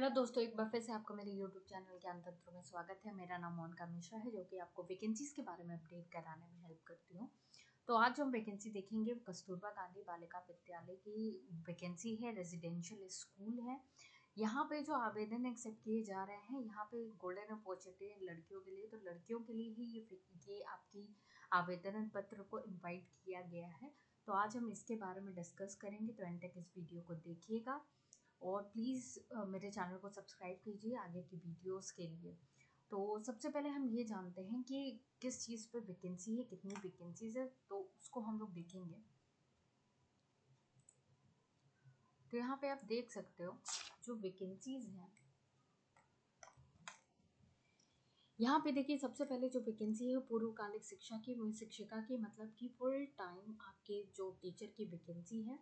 Hello दोस्तों, एक बार फिर से आपका मेरे यूट्यूब चैनल ज्ञान तंत्र में स्वागत है। मेरा नाम मोनिका मिश्रा है, जो कि आपको वैकेंसीज के बारे में अपडेट कराने में हेल्प करती हूँ। तो आज जो हम वैकेंसी देखेंगे वो कस्तूरबा गांधी बालिका विद्यालय की वैकेंसी है। रेजिडेंशियल स्कूल है। यहाँ पे जो आवेदन एक्सेप्ट किए जा रहे हैं, यहाँ पे गोल्डन अपॉर्चुनिटी है लड़कियों के लिए। तो लड़कियों के लिए ही ये आपकी आवेदन पत्र को इन्वाइट किया गया है। तो आज हम इसके बारे में डिस्कस करेंगे, तो एंड तक इस वीडियो को देखिएगा और प्लीज़ मेरे चैनल को सब्सक्राइब कीजिए आगे की वीडियोस के लिए। तो सबसे पहले हम ये जानते हैं कि किस चीज़ पे वैकेंसी है, कितनी वैकेंसीज है, तो उसको हम लोग देखेंगे। तो यहाँ पे आप देख सकते हो जो वैकेंसीज हैं, यहाँ पे देखिए सबसे पहले जो वैकेंसी है पूर्वकालिक शिक्षा की, वो शिक्षिका की, मतलब कि फुल टाइम आपके जो टीचर की वैकेंसी है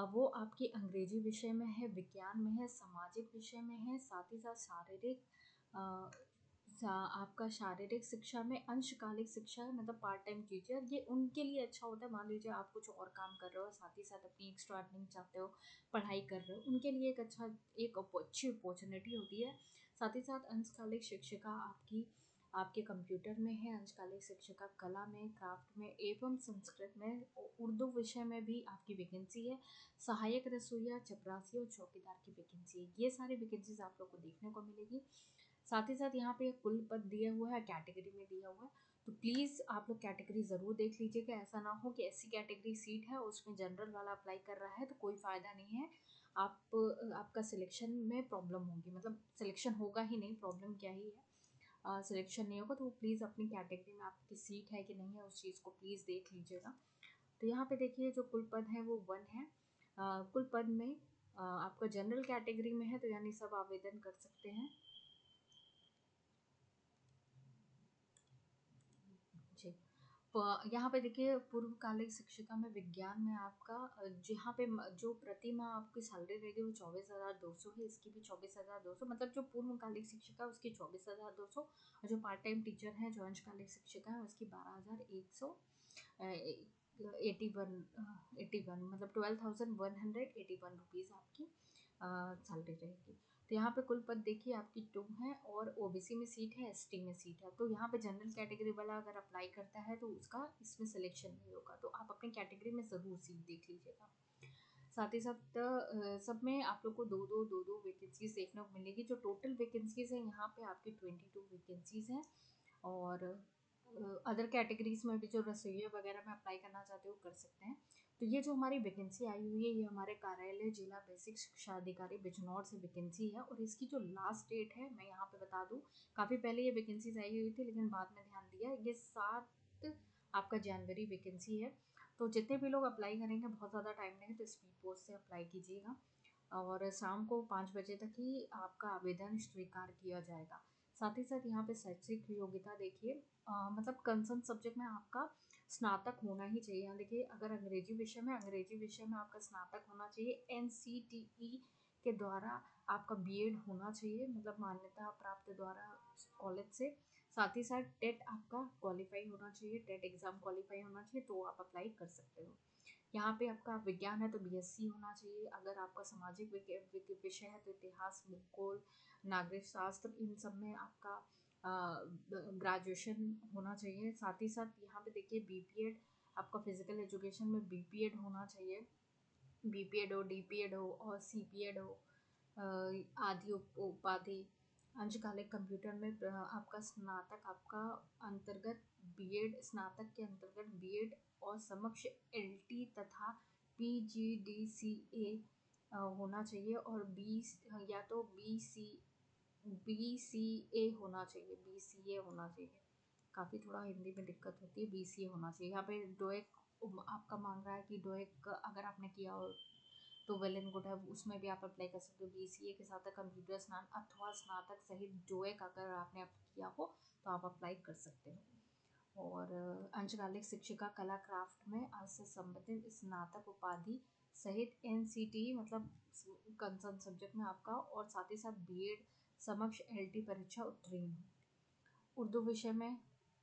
वो आपकी अंग्रेजी विषय में है, विज्ञान में है, सामाजिक विषय में है, साथ ही साथ शारीरिक आपका शारीरिक शिक्षा में, अंशकालिक शिक्षा है, मतलब पार्ट टाइम टीचर। ये उनके लिए अच्छा होता है। मान लीजिए आप कुछ और काम कर रहे हो, साथ ही साथ अपनी एक्स्ट्रा अर्निंग चाहते हो, पढ़ाई कर रहे हो, उनके लिए एक अच्छी अपॉर्चुनिटी होती है। साथ ही साथ अंशकालिक शिक्षिका आपके कंप्यूटर में है, अंशकालिक शिक्षिका कला में, क्राफ्ट में एवं संस्कृत में, उर्दू विषय में भी आपकी वैकेंसी है। सहायक रसोइया, चपरासी और चौकीदार की वैकेंसी है। ये सारी वैकेंसीज आप लोग को देखने को मिलेगी। साथ ही साथ यहाँ पे एक कुल पद दिया हुआ है, कैटेगरी में दिया हुआ है। तो प्लीज़ आप लोग कैटेगरी ज़रूर देख लीजिएगा। ऐसा ना हो कि ऐसी कैटेगरी सीट है उसमें जनरल वाला अप्लाई कर रहा है तो कोई फ़ायदा नहीं है। आपका सिलेक्शन में प्रॉब्लम होगी, मतलब सिलेक्शन होगा ही नहीं, प्रॉब्लम क्या ही है, सिलेक्शन नहीं होगा। तो प्लीज़ अपनी कैटेगरी में आपकी सीट है कि नहीं है उस चीज़ को प्लीज़ देख लीजिएगा। तो यहाँ पे देखिए जो कुल पद है वो 1 है। कुल पद में आपका जनरल कैटेगरी में है, तो यानी सब आवेदन कर सकते हैं जी। यहाँ पे देखिए पूर्वकालिक शिक्षिका में विज्ञान में आपका जहाँ पे जो प्रति माह आपकी सैलरी रहेगी वो 24,200 है। इसकी भी 24,200, मतलब जो पूर्वकालिक शिक्षिका है उसकी 24,200 और जो पार्ट टाइम टीचर है, जो अंशकालिक शिक्षिका है, उसकी 12,181 मतलब 12,181 रुपीज़ आपकी सैलरी रहेगी। तो यहाँ पे कुल पद देखिए आपकी 2 है और ओबीसी में सीट है, एसटी में सीट है। तो यहाँ पे जनरल कैटेगरी वाला अगर अप्लाई करता है तो उसका इसमें सिलेक्शन नहीं होगा। तो आप अपनी कैटेगरी में ज़रूर सीट देख लीजिएगा। साथ ही साथ सब में आप लोग को दो वैकेंसीज देखने को मिलेगी। जो टोटल वैकेंसीज है यहाँ पे आपकी 22 वैकेंसीज हैं। और अदर कैटेगरीज में भी जो रसोइया वगैरह में अप्लाई करना चाहते हो कर सकते हैं। तो ये जो हमारी वैकेंसी आई हुई है, ये हमारे कार्यालय जिला बेसिक शिक्षा अधिकारी बिजनौर से वैकेंसी है। और इसकी जो लास्ट डेट है मैं यहाँ पे बता दूँ, काफ़ी पहले ये वैकेंसीज आई हुई थी लेकिन बाद में ध्यान दिया, ये 7 आपका जनवरी वैकेंसी है। तो जितने भी लोग अप्लाई करेंगे, बहुत ज़्यादा टाइम नहीं है, तो स्पीड पोस्ट से अप्लाई कीजिएगा और शाम को 5 बजे तक ही आपका आवेदन स्वीकार किया जाएगा। साथ ही साथ यहाँ पे शैक्षिक योग्यता देखिए, मतलब कंसर्न सब्जेक्ट में आपका स्नातक होना ही चाहिए। यहाँ देखिए, अगर अंग्रेजी विषय में आपका स्नातक होना चाहिए, एनसीटीई के द्वारा आपका बीएड होना चाहिए, मतलब मान्यता प्राप्त द्वारा कॉलेज से। साथ ही साथ टेट आपका क्वालिफाई होना चाहिए, टेट एग्ज़ाम क्वालिफाई होना चाहिए, तो आप अप्लाई कर सकते हो। यहाँ पे आपका विज्ञान है तो बीएससी होना चाहिए। अगर आपका सामाजिक विषय है तो इतिहास, भूगोल, नागरिक शास्त्र, इन सब में आपका ग्रेजुएशन होना चाहिए। साथ ही साथ यहाँ पे देखिए बीपीएड, आपका फिजिकल एजुकेशन में बीपीएड होना चाहिए। बीपीएड हो, डीपीएड हो और सीपीएड हो, आदि उपाधि। अंशकालिक कंप्यूटर में आपका स्नातक, आपका अंतर्गत बीएड, स्नातक के अंतर्गत बीएड और समक्ष एलटी तथा पीजीडीसीए होना चाहिए। और या तो बीसीए होना चाहिए, बीसीए होना चाहिए। काफ़ी थोड़ा हिंदी में दिक्कत होती है, बीसीए होना चाहिए। यहाँ पे डोएक आपका मांग रहा है कि डोएक अगर आपने किया हो तो वेल एंड गुड है, उसमें भी आप अप्लाई कर सकते हो। बीसीए के साथ कंप्यूटर स्नान अथवा स्नातक सहित डोएक अगर आपने किया हो तो आप अप्लाई कर सकते हो। और अंशकालिक शिक्षिका कला क्राफ्ट में आज से संबंधित स्नातक उपाधि सहित एनसीटी, मतलब कंसर्न सब्जेक्ट में आपका, और साथ ही साथ बीएड समक्ष एलटी परीक्षा उत्तीर्ण हो। उर्दू विषय में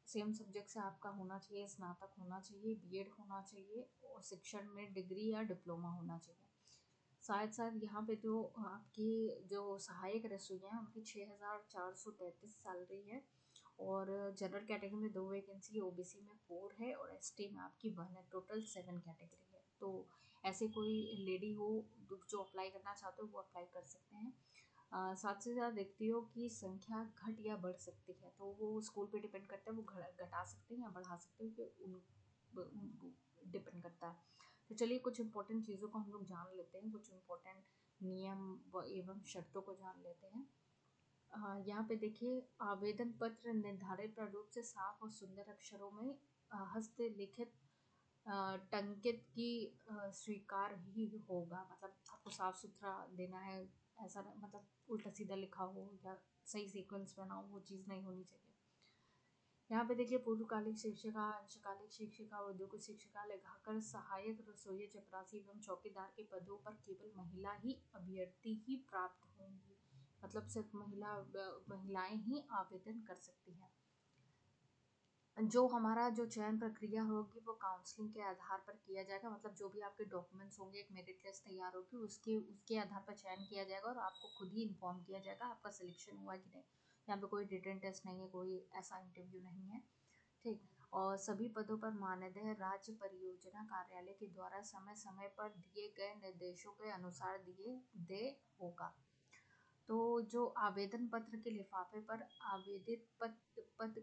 सेम सब्जेक्ट से आपका होना चाहिए, स्नातक होना चाहिए, बीएड होना चाहिए और शिक्षण में डिग्री या डिप्लोमा होना चाहिए। साथ साथ यहाँ पे जो आपकी जो सहायक रसोइयाँ हैं उनकी 6,433 सैलरी है। और जनरल कैटेगरी में 2 वैकेंसी है, ओबीसी में 4 है और एसटी में आपकी 1 है। टोटल 7 कैटेगरी है। तो ऐसे कोई लेडी हो जो अप्लाई करना चाहते हो वो अप्लाई कर सकते हैं। 7 से ज़्यादा व्यक्तियों की संख्या घट या बढ़ सकती है, तो वो स्कूल पे डिपेंड करता है, वो घटा सकते हैं या बढ़ा सकते हैं, कि उन डिपेंड करता है। तो चलिए कुछ इंपॉर्टेंट चीज़ों को हम लोग जान लेते हैं, कुछ इंपॉर्टेंट नियम एवं शर्तों को जान लेते हैं। यहाँ पे देखिए, आवेदन पत्र निर्धारित प्रारूप से साफ और सुंदर अक्षरों में हस्तलिखित टंकित की स्वीकार ही होगा। मतलब आपको साफ सुथरा देना है, ऐसा मतलब उल्टा सीधा लिखा हो या सही सीक्वेंस में ना हो, वो चीज़ नहीं होनी चाहिए। यहाँ पे देखिए, पूर्वकालिक शिक्षिका, अंशकालिक शिक्षिका, औद्योगिक शिक्षिका, लेखाकार, सहायक रसोई, चपरासी एवं चौकीदार के पदों पर केवल महिला ही अभ्यर्थी ही प्राप्त होंगी। मतलब सिर्फ महिलाएं ही आवेदन कर सकती हैं। जो हमारा जो चयन प्रक्रिया होगी वो काउंसलिंग के आधार पर किया जाएगा। मतलब जो भी आपके डॉक्यूमेंट्स होंगे, एक मेरिट लिस्ट तैयार होगी, उसके उसके आधार पर चयन किया जाएगा और आपको खुद ही इन्फॉर्म किया जाएगा आपका सिलेक्शन हुआ कि नहीं। यहाँ पे कोई रिटन टेस्ट नहीं है, कोई ऐसा इंटरव्यू नहीं है, ठीक। और सभी पदों पर मानदेय राज्य परियोजना कार्यालय के द्वारा समय समय पर दिए गए निर्देशों के अनुसार दे होगा। तो जो आवेदन पत्र के लिफाफे पर आवेदित पद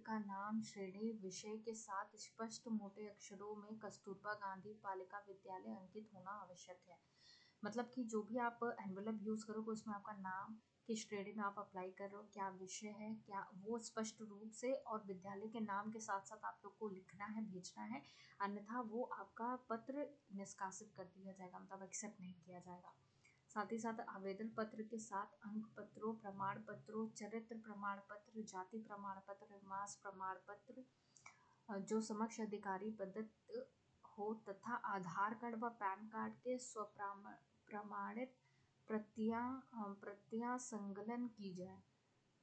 का नाम, श्रेणी, विषय के साथ स्पष्ट मोटे अक्षरों में कस्तूरबा गांधी बालिका विद्यालय अंकित होना आवश्यक है। मतलब कि जो भी आप एनवेलप यूज़ करोगे उसमें आपका नाम, किस श्रेणी में आप अप्लाई कर रहे हो, क्या विषय है, क्या वो स्पष्ट रूप से और विद्यालय के नाम के साथ साथ आप लोग को लिखना है, भेजना है। अन्यथा वो आपका पत्र निष्कासित कर दिया जाएगा, मतलब एक्सेप्ट नहीं किया जाएगा। साथ ही साथ आवेदन पत्र के साथ अंक पत्रों, प्रमाण पत्रों, चरित्र प्रमाण पत्र, जाति प्रमाण पत्र, मास प्रमाण पत्र, जो समक्ष अधिकारी प्रदत्त हो, तथा आधार कार्ड व पैन कार्ड के स्वप्रमाणित प्रतियां संकलन की जाए।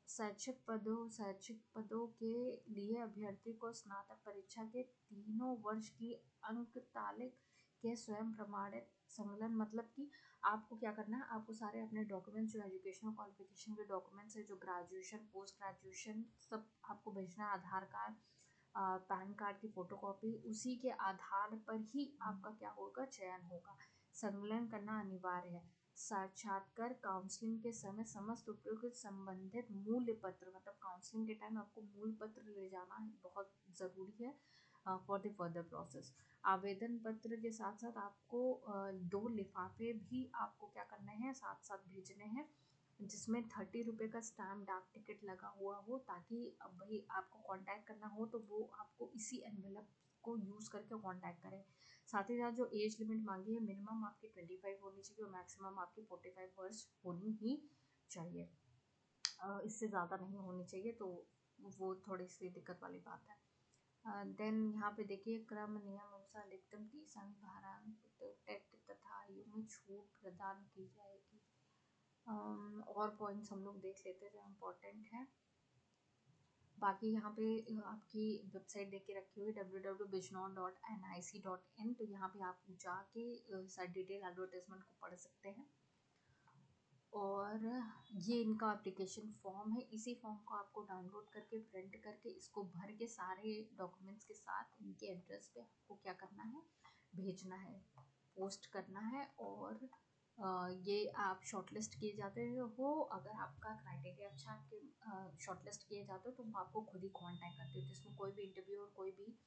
शैक्षिक पदों के लिए अभ्यर्थी को स्नातक परीक्षा के तीनों वर्ष की अंक तालिक के स्वयं प्रमाणित संकलन। मतलब कि आपको क्या करना है, आपको सारे अपने डॉक्यूमेंट्स, जो एजुकेशनल क्वालिफिकेशन के डॉक्यूमेंट्स है, जो ग्रेजुएशन, पोस्ट ग्रेजुएशन, सब आपको भेजना है। आधार कार्ड, पैन कार्ड की फोटोकॉपी, उसी के आधार पर ही आपका क्या होगा, चयन होगा। संकलन करना अनिवार्य है। साक्षात्कार काउंसलिंग के समय समस्त उपयुक्त संबंधित मूल्य पत्र, मतलब काउंसलिंग के टाइम आपको मूल पत्र ले जाना है, बहुत ज़रूरी है फॉर द फर्दर प्रोसेस। आवेदन पत्र के साथ साथ आपको 2 लिफाफे भी आपको क्या करने हैं, साथ साथ भेजने हैं, जिसमें 30 रुपये का स्टैम्प डाक टिकट लगा हुआ हो, ताकि अब भाई आपको कांटेक्ट करना हो तो वो आपको इसी एनवेलप को यूज़ करके कांटेक्ट करें। साथ ही साथ जो एज लिमिट मांगी है, मिनिमम आपकी 25 होनी चाहिए और मैक्सिमम आपकी 45 वर्ष होनी ही चाहिए। इससे ज़्यादा नहीं होनी चाहिए, तो वो थोड़ी सी दिक्कत वाली बात है। देन यहाँ पे देखिए, क्रम नियम अनुसार अधिकतम 30 अंक भारांक टेट तथा आयु में छूट प्रदान की जाएगी। और पॉइंट्स हम लोग देख लेते हैं जो इम्पोर्टेंट है। बाकी यहाँ पे आपकी वेबसाइट देख के रखी हुई www.bijnor.nic.in, तो यहाँ पे आप जाके सारी डिटेल एडवर्टाइजमेंट को पढ़ सकते हैं। और ये इनका एप्लीकेशन फॉर्म है, इसी फॉर्म को आपको डाउनलोड करके प्रिंट करके इसको भर के सारे डॉक्यूमेंट्स के साथ इनके एड्रेस पे आपको क्या करना है, भेजना है, पोस्ट करना है। और ये आप शॉर्टलिस्ट किए जाते हो, अगर आपका क्राइटेरिया अच्छा, आपके शॉर्टलिस्ट किए जाते हो तो वो आपको खुद ही कॉन्टैक्ट करते हो, जिसमें कोई भी इंटरव्यू और कोई भी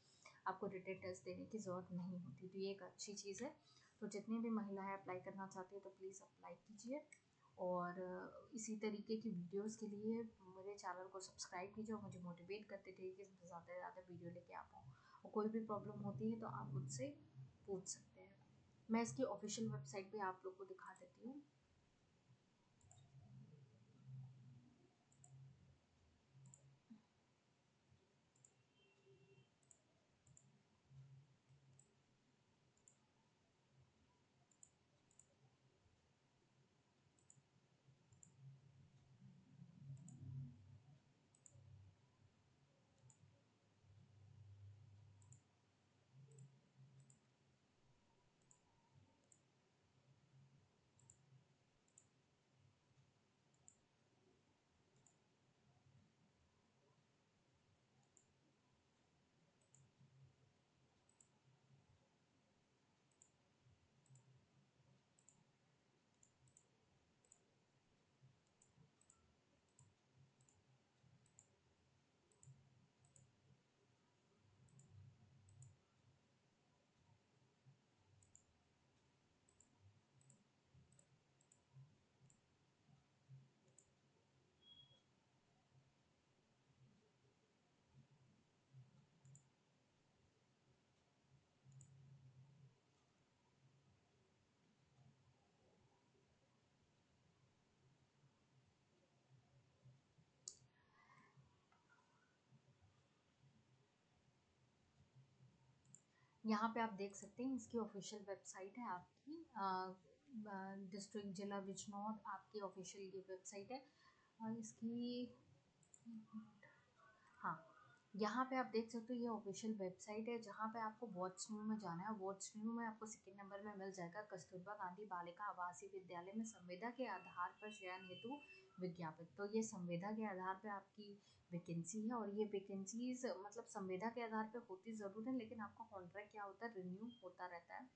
आपको रिटन टेस्ट देने की ज़रूरत नहीं होती। तो ये एक अच्छी चीज़ है। तो जितनी भी महिलाएं अप्लाई करना चाहती है तो प्लीज़ अप्लाई कीजिए। और इसी तरीके की वीडियोस के लिए मेरे चैनल को सब्सक्राइब कीजिए और मुझे मोटिवेट करते रहिए कि ज़्यादा से ज़्यादा वीडियो लेके आ पाऊँ। और कोई भी प्रॉब्लम होती है तो आप मुझसे पूछ सकते हैं। मैं इसकी ऑफिशियल वेबसाइट पे आप लोग को दिखा देती हूँ। यहाँ पे आप देख सकते हैं इसकी ऑफिशियल वेबसाइट है आपकी, डिस्ट्रिक्ट जिला बिजनौर आपकी ऑफिशियल ये वेबसाइट है। इसकी, हाँ, यहाँ पे आप देख सकते हो ये ऑफिशियल वेबसाइट है, जहाँ पे आपको वॉच न्यू में जाना है। वॉच न्यू में आपको सेकंड नंबर में मिल जाएगा कस्तूरबा गांधी बालिका आवासीय विद्यालय में संविदा के आधार पर चयन हेतु विज्ञापित। तो ये संविदा के आधार पे आपकी वैकेंसी है, और ये वैकेंसीज मतलब संविदा के आधार पे होती ज़रूर है, लेकिन आपका कॉन्ट्रैक्ट क्या होता है, रिन्यू होता रहता है।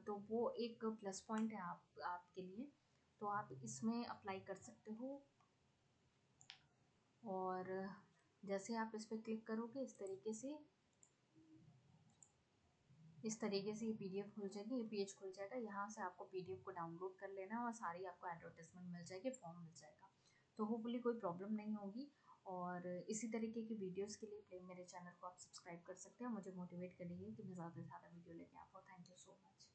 तो वो एक प्लस पॉइंट है आपके लिए। तो आप इसमें अप्लाई कर सकते हो, और जैसे आप इस पर क्लिक करोगे इस तरीके से ये पीडीएफ खुल जाएगी, ये पेज खुल जाएगा। यहाँ से आपको पीडीएफ को डाउनलोड कर लेना है और सारी आपको एडवर्टाइजमेंट मिल जाएगी, फॉर्म मिल जाएगा। तो होपफुली कोई प्रॉब्लम नहीं होगी। और इसी तरीके की वीडियोस के लिए मेरे चैनल को आप सब्सक्राइब कर सकते हैं। मुझे मोटिवेट करिए कि मैं ज़्यादा से ज़्यादा वीडियो लेके आ पाऊँ। Thank you so much.